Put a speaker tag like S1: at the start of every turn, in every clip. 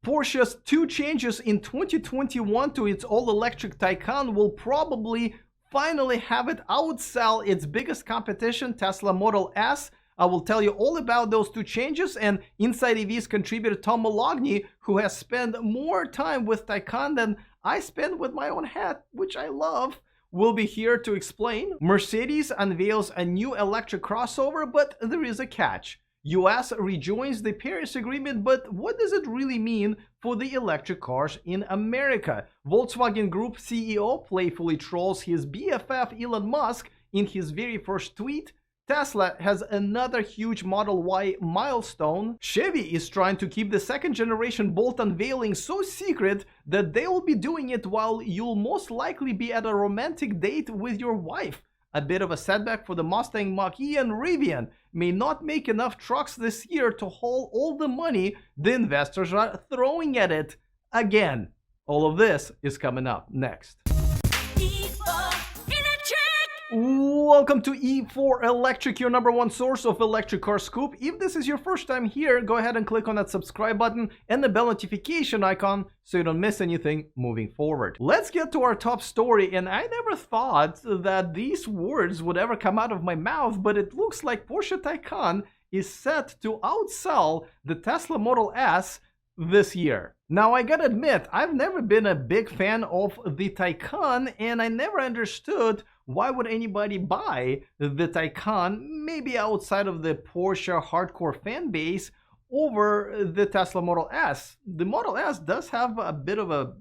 S1: Porsche's two changes in 2021 to its all-electric Taycan will probably finally have it outsell its biggest competition, Tesla Model S. I will tell you all about those two changes, and InsideEVs contributor Tom Moloughney, who has spent more time with Taycan than I spend with my own hat, which I love, will be here to explain. Mercedes unveils a new electric crossover, but there is a catch. US rejoins the Paris Agreement, but what does it really mean for the electric cars in America? Volkswagen Group CEO playfully trolls his BFF Elon Musk in his very first tweet. Tesla has another huge Model Y milestone. Chevy is trying to keep the second generation Bolt unveiling so secret that they will be doing it while you'll most likely be at a romantic date with your wife. A bit of a setback for the Mustang Mach-E, and Rivian may not make enough trucks this year to haul all the money the investors are throwing at it again. All of this is coming up next. Welcome to E4 Electric, your number one source of electric car scoop. If this is your first time here, go ahead and click on that subscribe button and the bell notification icon so you don't miss anything moving forward. Let's get to our top story, and I never thought that these words would ever come out of my mouth, but it looks like Porsche Taycan is set to outsell the Tesla Model S this year. Now, I gotta admit, I've never been a big fan of the Taycan, and I never understood why would anybody buy the Taycan, maybe outside of the Porsche hardcore fan base, over the Tesla Model S. The Model S does have a bit of a,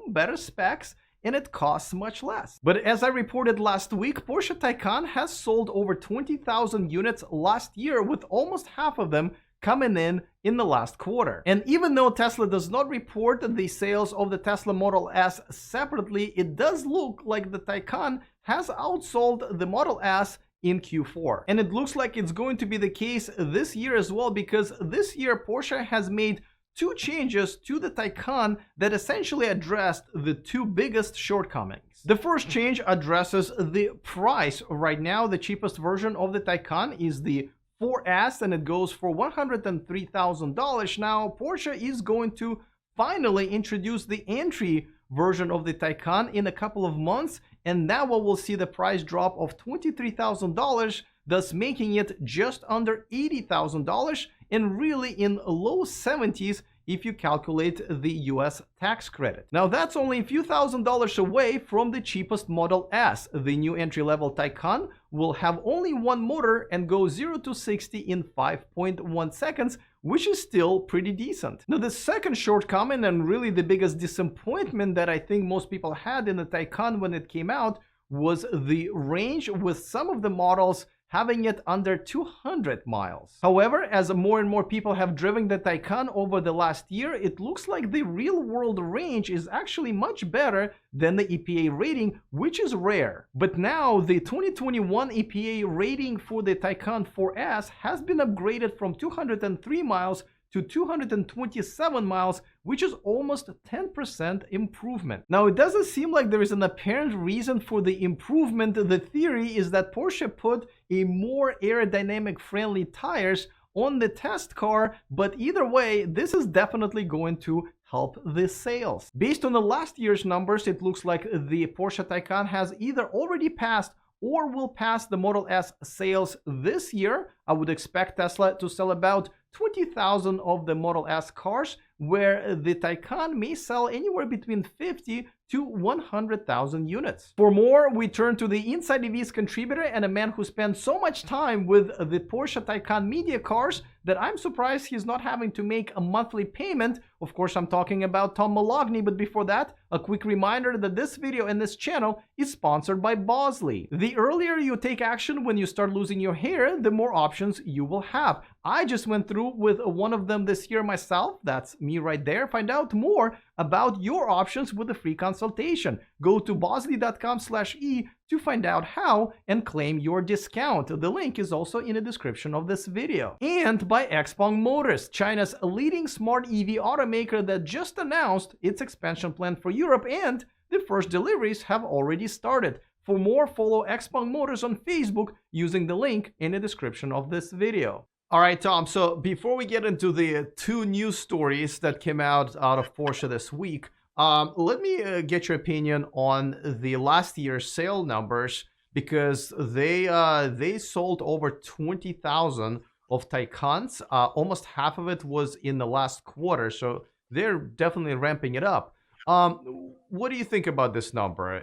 S1: better specs, and it costs much less. But as I reported last week, Porsche Taycan has sold over 20,000 units last year, with almost half of them coming in the last quarter. And even though Tesla does not report the sales of the Tesla Model S separately, it does look like the Taycan has outsold the Model S in Q4. And it looks like it's going to be the case this year as well, because this year Porsche has made two changes to the Taycan that essentially addressed the two biggest shortcomings. The first change addresses the price. Right now, the cheapest version of the Taycan is the 4S, and it goes for $103,000. Now, Porsche is going to finally introduce the entry version of the Taycan in a couple of months, and now we'll see the price drop of $23,000, thus making it just under $80,000, and really in low 70s if you calculate the US tax credit. Now, that's only a few $1,000s away from the cheapest Model S. The new entry-level Taycan will have only one motor and go 0 to 60 in 5.1 seconds, which is still pretty decent. Now, the second shortcoming, and really the biggest disappointment that I think most people had in the Taycan when it came out, was the range, with some of the models having it under 200 miles. However, as more and more people have driven the Taycan over the last year, it looks like the real-world range is actually much better than the EPA rating, which is rare. But now, the 2021 EPA rating for the Taycan 4S has been upgraded from 203 miles to 227 miles, which is almost 10% improvement. Now, it doesn't seem like there is an apparent reason for the improvement. The theory is that Porsche put a more aerodynamic friendly tires on the test car, but either way, this is definitely going to help the sales. Based on the last year's numbers, it looks like the Porsche Taycan has either already passed or will pass the Model S sales this year. I would expect Tesla to sell about 20,000 of the Model S cars, where the Taycan may sell anywhere between 50 to 100,000 units. For more, we turn to the InsideEVs contributor and a man who spent so much time with the Porsche Taycan media cars that I'm surprised he's not having to make a monthly payment. Of course, I'm talking about Tom Moloughney, but before that, a quick reminder that this video and this channel is sponsored by Bosley. The earlier you take action when you start losing your hair, the more options you will have. I just went through with one of them this year myself. That's me right there. Find out more about your options with a free consultation. Go to bosley.com/e to find out how and claim your discount. The link is also in the description of this video. And by XPeng Motors, China's leading smart EV automaker that just announced its expansion plan for Europe, and the first deliveries have already started. For more, follow XPeng Motors on Facebook using the link in the description of this video. All right, Tom. So before we get into the two news stories that came out of Porsche this week, let me get your opinion on the last year's sale numbers because they sold over 20,000 of Taycans. Almost half of it was in the last quarter, so they're definitely ramping it up. What do you think about this number?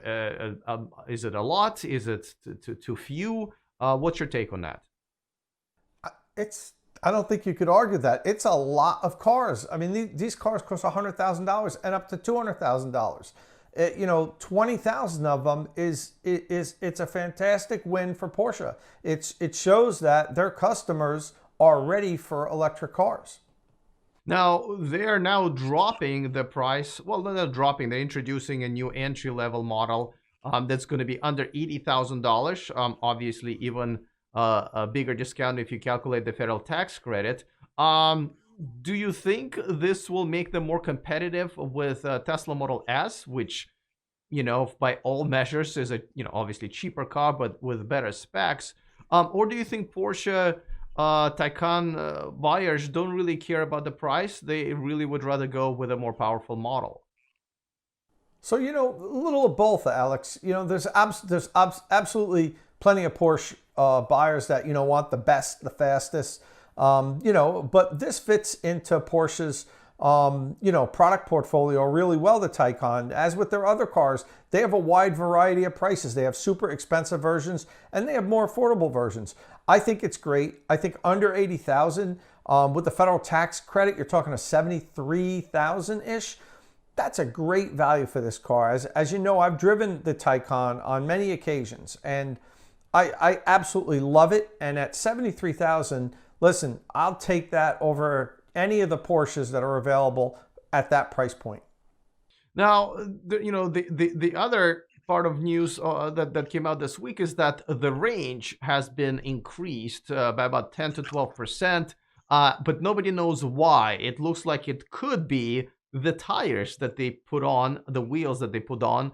S1: Is it a lot? Is it too few? What's your take on that?
S2: It's, I don't think you could argue that. It's a lot of cars. I mean, these cars cost $100,000 and up to $200,000. You know, 20,000 of them it's a fantastic win for Porsche. It shows that their customers are ready for electric cars.
S1: Now, they are now dropping the price. Well, they're not dropping. They're introducing a new entry-level model that's going to be under $80,000. Obviously, even a bigger discount if you calculate the federal tax credit. Do you think this will make them more competitive with Tesla Model S, which, you know, by all measures is a, you know, obviously cheaper car, but with better specs? Or do you think Porsche Taycan buyers don't really care about the price? They really would rather go with a more powerful model.
S2: So, you know, a little of both, Alex. You know, there's absolutely plenty of Porsche buyers that, you know, want the best, the fastest, you know, but this fits into Porsche's, you know, product portfolio really well, the Taycan. As with their other cars, they have a wide variety of prices. They have super expensive versions and they have more affordable versions. I think it's great. I think under 80,000 with the federal tax credit, you're talking a 73,000-ish. That's a great value for this car. As you know, I've driven the Taycan on many occasions, and I absolutely love it. And at 73,000, listen, I'll take that over any of the Porsches that are available at that price point.
S1: Now, you know, the other part of news that came out this week is that the range has been increased by about 10 to 12%, but nobody knows why. It looks like it could be the tires that they put on, the wheels that they put on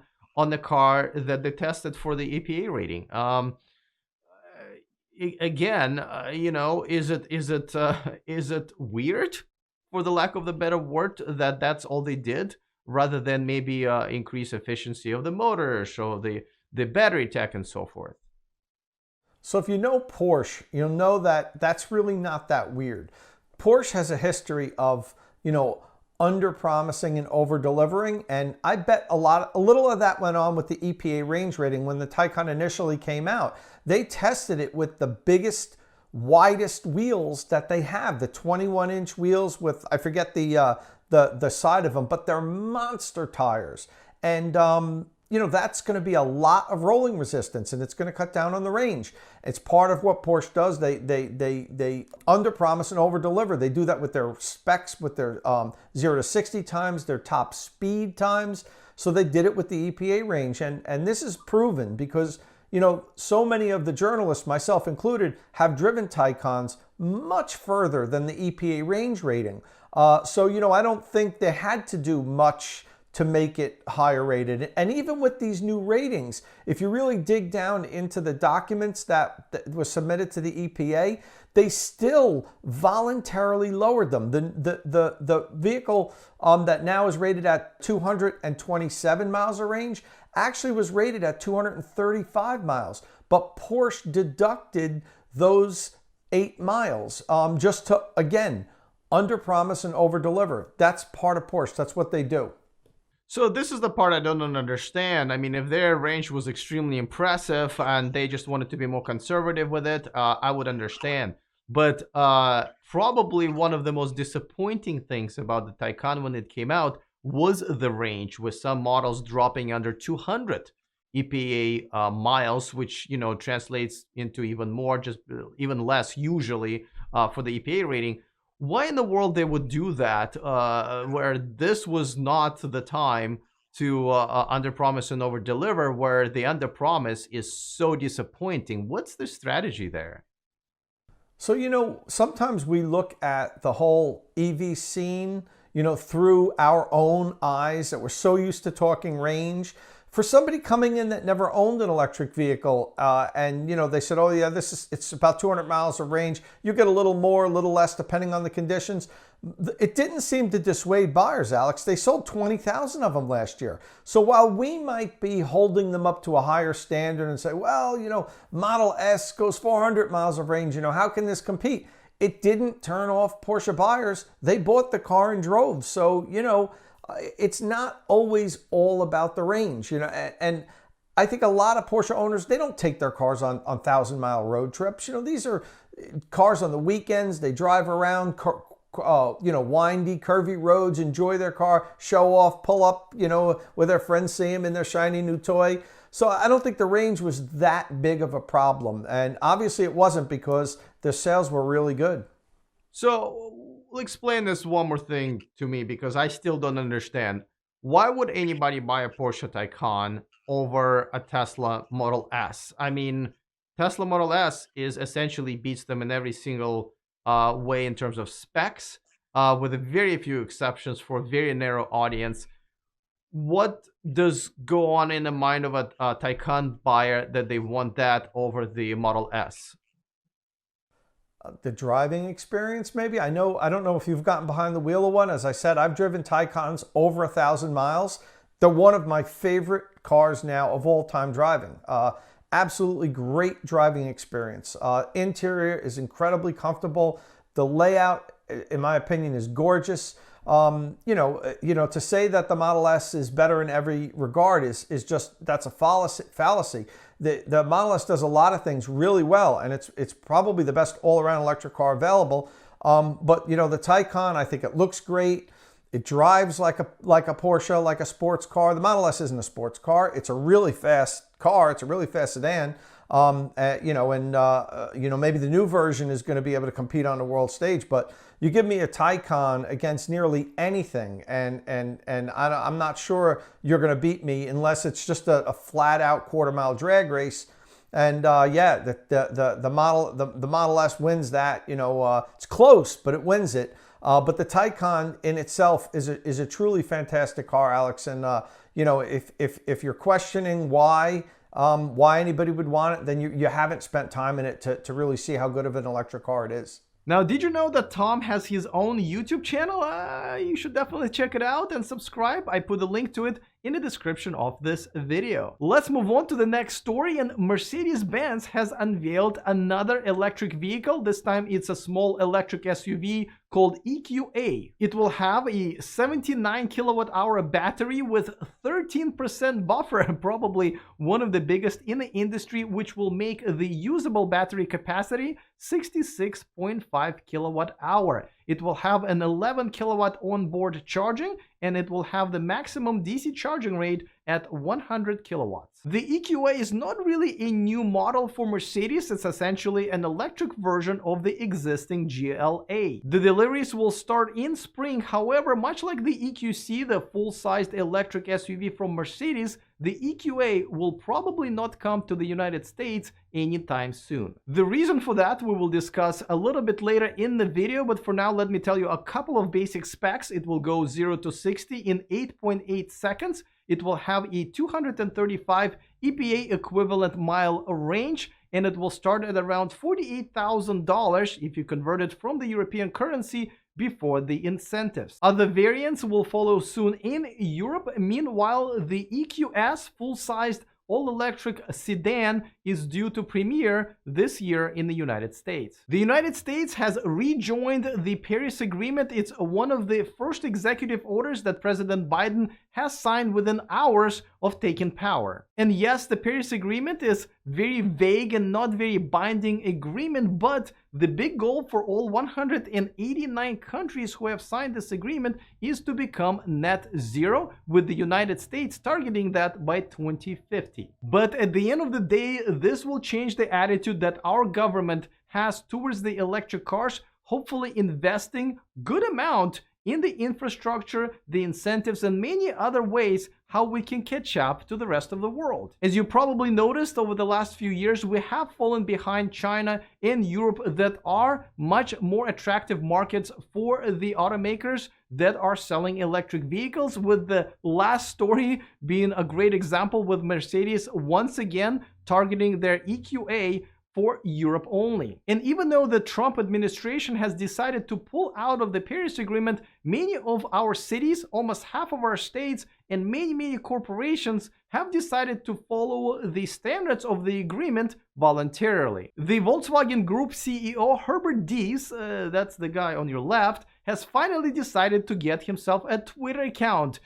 S1: the car that they tested for the EPA rating. Again, you know, is it weird, for the lack of the better word, that that's all they did, rather than maybe increase efficiency of the motors or the battery tech and so forth?
S2: So if you know Porsche, you'll know that that's really not that weird. Porsche has a history of, you know, under promising and over delivering, and I bet a little of that went on with the EPA range rating. When the Taycan initially came out, they tested it with the biggest, widest wheels that they have, the 21-inch wheels with, I forget the side of them, but they're monster tires. And you know, that's going to be a lot of rolling resistance, and it's going to cut down on the range. It's part of what Porsche does. They under promise and over deliver. They do that with their specs, with their 0 to 60 times, their top speed times. So they did it with the EPA range, and this is proven because, you know, so many of the journalists, myself included, have driven Taycans much further than the EPA range rating. So, you know, I don't think they had to do much to make it higher rated. And even with these new ratings, if you really dig down into the documents that was submitted to the EPA, they still voluntarily lowered them. The vehicle that now is rated at 227 miles of range actually was rated at 235 miles. But Porsche deducted those 8 miles just to, again, under promise and over deliver. That's part of Porsche. That's what they do.
S1: So this is the part I don't understand. I mean, if their range was extremely impressive and they just wanted to be more conservative with it, I would understand. But probably one of the most disappointing things about the Taycan when it came out was the range, with some models dropping under 200 EPA miles, which, you know, translates into even more, just even less usually for the EPA rating. Why in the world they would do that, where this was not the time to under-promise and over-deliver, where the under-promise is so disappointing? What's the strategy there?
S2: So, you know, sometimes we look at the whole EV scene, you know, through our own eyes, that we're so used to talking range. For somebody coming in that never owned an electric vehicle, and they said, oh yeah, it's about 200 miles of range. You get a little more, a little less, depending on the conditions. It didn't seem to dissuade buyers, Alex. They sold 20,000 of them last year. So while we might be holding them up to a higher standard and say, well, Model S goes 400 miles of range, how can this compete? It didn't turn off Porsche buyers. They bought the car in droves. So, it's not always all about the range, and I think a lot of Porsche owners, they don't take their cars on 1,000-mile road trips. These are cars on the weekends. They drive around, windy, curvy roads, enjoy their car, show off, pull up, with their friends, see them in their shiny new toy. So I don't think the range was that big of a problem. And obviously it wasn't, because the sales were really good.
S1: So explain this one more thing to me, because I still don't understand. Why would anybody buy a Porsche Taycan over a Tesla Model S? I mean, Tesla Model S essentially beats them in every single way in terms of specs, with a very few exceptions for a very narrow audience. What does go on in the mind of a Taycan buyer that they want that over the Model S?
S2: The driving experience, maybe. I don't know if you've gotten behind the wheel of one. As I said, I've driven Taycans over 1,000 miles. They're one of my favorite cars now of all time driving. Absolutely great driving experience. Interior is incredibly comfortable. The layout, in my opinion, is gorgeous. To say that the Model S is better in every regard is just, that's a fallacy. The Model S does a lot of things really well, and it's probably the best all-around electric car available. But the Taycan, I think it looks great. It drives like a Porsche, like a sports car. The Model S isn't a sports car. It's a really fast car. It's a really fast sedan. Maybe the new version is going to be able to compete on the world stage, but you give me a Taycan against nearly anything, and I'm not sure you're going to beat me unless it's just a flat out quarter-mile drag race. And the Model S wins that. It's close, but it wins it. But the Taycan in itself is a truly fantastic car, Alex. And if you're questioning why anybody would want it, then you haven't spent time in it to really see how good of an electric car it is.
S1: Now, did you know that Tom has his own YouTube channel? You should definitely check it out and subscribe. I put a link to it in the description of this video. Let's move on to the next story, and Mercedes-Benz has unveiled another electric vehicle. This time it's a small electric SUV called EQA. It will have a 79 kilowatt-hour battery with 13% buffer, probably one of the biggest in the industry, which will make the usable battery capacity 66.5 kilowatt-hour. It will have an 11 kilowatt onboard charging, and it will have the maximum DC charging rate at 100 kilowatts. The EQA is not really a new model for Mercedes. It's essentially an electric version of the existing GLA. The deliveries will start in spring. However, much like the EQC, the full-sized electric SUV from Mercedes, the EQA will probably not come to the United States anytime soon. The reason for that we will discuss a little bit later in the video, but for now let me tell you a couple of basic specs. It will go 0 to 60 in 8.8 seconds. It will have a 235 EPA equivalent mile range, and it will start at around $48,000 if you convert it from the European currency before the incentives. Other variants will follow soon in Europe. Meanwhile, the EQS full-sized all-electric sedan is due to premiere this year in the United States. The United States has rejoined the Paris Agreement. It's one of the first executive orders that President Biden has signed within hours of taking power. And yes, the Paris Agreement is very vague and not very binding agreement, but the big goal for all 189 countries who have signed this agreement is to become net zero, with the United States targeting that by 2050. But at the end of the day, this will change the attitude that our government has towards the electric cars, hopefully investing good amount in the infrastructure, the incentives, and many other ways how we can catch up to the rest of the world. As you probably noticed, over the last few years, we have fallen behind China and Europe that are much more attractive markets for the automakers. that are selling electric vehicles, with the last story being a great example, with Mercedes once again targeting their EQA for Europe only. And even though the Trump administration has decided to pull out of the Paris Agreement, many of our cities, almost half of our states, and many corporations have decided to follow the standards of the agreement voluntarily. The Volkswagen Group CEO Herbert Diess, that's the guy on your left, has finally decided to get himself a Twitter account,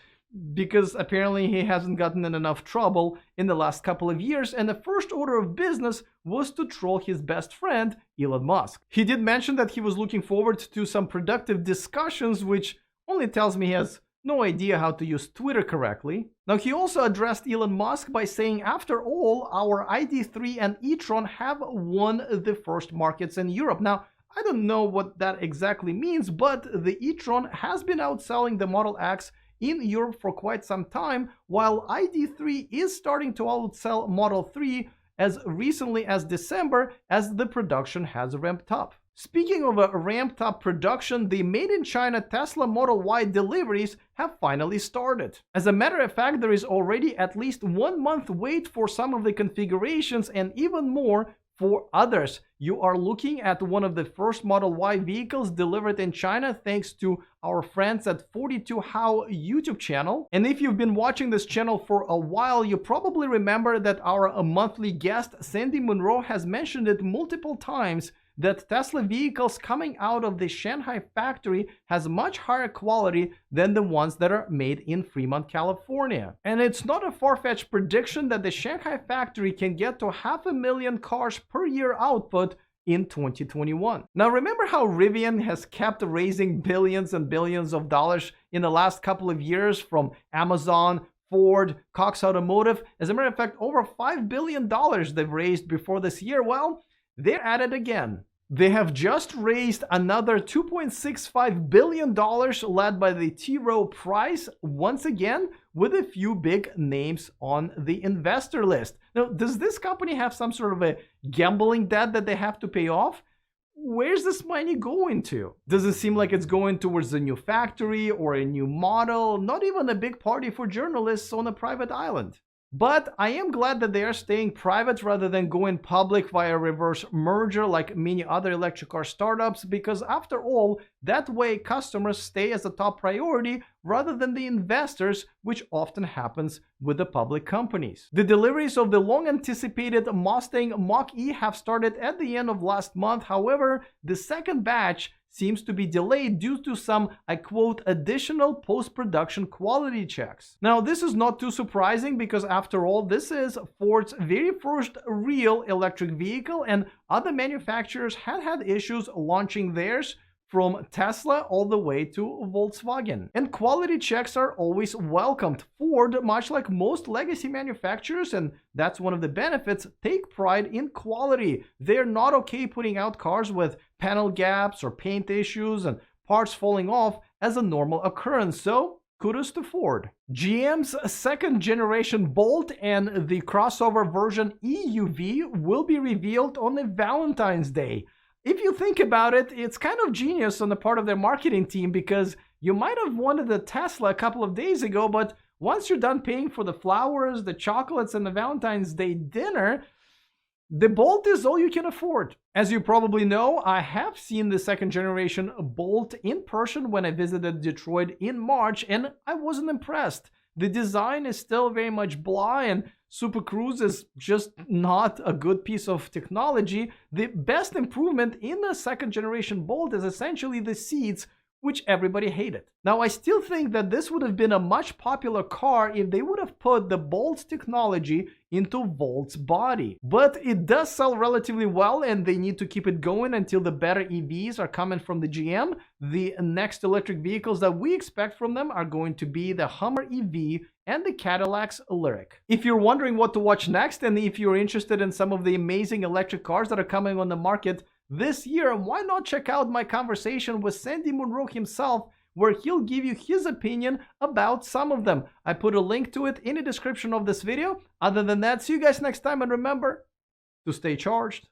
S1: because apparently he hasn't gotten in enough trouble in the last couple of years, and the first order of business was to troll his best friend, Elon Musk. He did mention that he was looking forward to some productive discussions, which only tells me he has no idea how to use Twitter correctly. Now, he also addressed Elon Musk by saying, after all, our ID3 and e-tron have won the first markets in Europe. Now, I don't know what that exactly means, but the e-tron has been outselling the Model X in Europe for quite some time, while ID3 is starting to outsell Model 3 as recently as December, as the production has ramped up. Speaking of a ramped up production, the made-in-China Tesla Model Y deliveries have finally started. As a matter of fact, there is already at least 1 month wait for some of the configurations, and even more for others. You are looking at one of the first Model Y vehicles delivered in China, thanks to our friends at 42How YouTube channel. And if you've been watching this channel for a while, you probably remember that our monthly guest Sandy Munro has mentioned it multiple times, that Tesla vehicles coming out of the Shanghai factory has much higher quality than the ones that are made in Fremont, California. And it's not a far-fetched prediction that the Shanghai factory can get to 500,000 cars per year output in 2021. Now, remember how Rivian has kept raising billions and billions of dollars in the last couple of years from Amazon, Ford, Cox Automotive? As a matter of fact, over $5 billion they've raised before this year. Well, they're at it again. They have just raised another $2.65 billion, led by the T. Rowe Price, once again, with a few big names on the investor list. Now, does this company have some sort of a gambling debt that they have to pay off? Where's this money going to? Does it seem like it's going towards a new factory or a new model? Not even a big party for journalists on a private island. But I am glad that they are staying private rather than going public via reverse merger like many other electric car startups, because after all, that way customers stay as a top priority rather than the investors, which often happens with the public companies. The deliveries of the long-anticipated Mustang Mach-E have started at the end of last month. However, the second batch seems to be delayed due to some, I quote, additional post-production quality checks. Now, this is not too surprising, because after all, this is Ford's very first real electric vehicle, and other manufacturers had issues launching theirs, from Tesla all the way to Volkswagen. And quality checks are always welcomed. Ford, much like most legacy manufacturers, and that's one of the benefits, take pride in quality. They're not okay putting out cars with panel gaps or paint issues and parts falling off as a normal occurrence. So kudos to Ford. GM's second generation Bolt and the crossover version EUV will be revealed on the Valentine's Day. If you think about it, it's kind of genius on the part of their marketing team, because you might have wanted a Tesla a couple of days ago, but once you're done paying for the flowers, the chocolates, and the Valentine's Day dinner, the Bolt is all you can afford. As you probably know, I have seen the second generation Bolt in person when I visited Detroit in March, and I wasn't impressed. The design is still very much blah, and Super Cruise is just not a good piece of technology. The best improvement in the second generation Bolt is essentially the seats, which everybody hated. Now, I still think that this would have been a much popular car if they would have put the Bolt's technology into Volt's body. But it does sell relatively well, and they need to keep it going until the better EVs are coming from the GM. The next electric vehicles that we expect from them are going to be the Hummer EV and the Cadillac's Lyriq. If you're wondering what to watch next, and if you're interested in some of the amazing electric cars that are coming on the market this year, why not check out my conversation with Sandy Munro himself, where he'll give you his opinion about some of them. I put a link to it in the description of this video. Other than that, see you guys next time, and remember to stay charged.